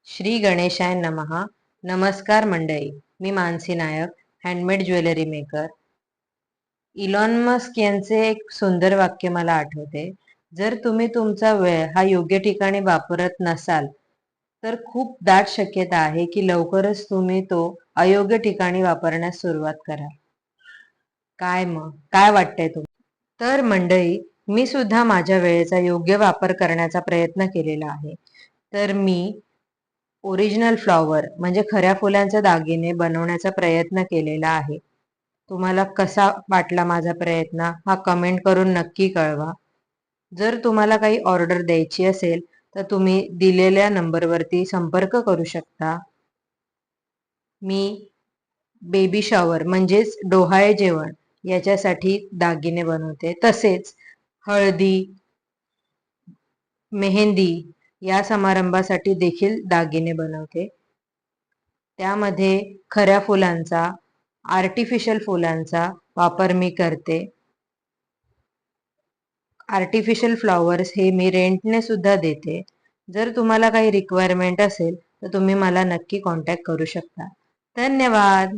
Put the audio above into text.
श्री गणेशाय नमः. नमस्कार मंडळी, मी Mansi Naik, handmade jewellery maker. Elon Musk यांचे एक सुंदर वाक्य मला आठवते. जर तुम्ही तुमचा वेळ हा योग्य ठिकाणी वापरत नसाल तर खूप दाट शक्यता आहे की लवकरच तुम्ही तो अयोग्य ठिकाणी वापरण्यास सुरुवात कराल. काय वाटतंय तुम्हाला? तर मंडळी, मी सुद्धा माझ्या वेळेचा योग्य वापर करण्याचा प्रयत्न केलेला आहे. तर मी ओरिजिनल फ्लॉवर म्हणजे खऱ्या फुलांचे दागिने बनवण्याचा प्रयत्न केलेला आहे. तुम्हाला कसा वाटला माझा प्रयत्न हा कमेंट करून नक्की कळवा. जर तुम्हाला काही ऑर्डर द्यायची असेल तर तुम्ही दिलेल्या नंबरवरती संपर्क करू शकता. मी बेबी शॉवर म्हणजेच डोहाळे जेवण याच्यासाठी दागिने बनवते. तसेच हळदी, मेहंदी या समारंभासाठी देखील दागिने बनवते. त्यामध्ये खऱ्या फुलांचा, आर्टिफिशियल फुलांचा वापर मी करते. आर्टिफिशियल फ्लॉवर्स हे मी रेंटने सुद्धा देते. जर तुम्हाला काही रिक्वायरमेंट असेल तर तुम्ही मला नक्की कॉन्टॅक्ट करू शकता. धन्यवाद.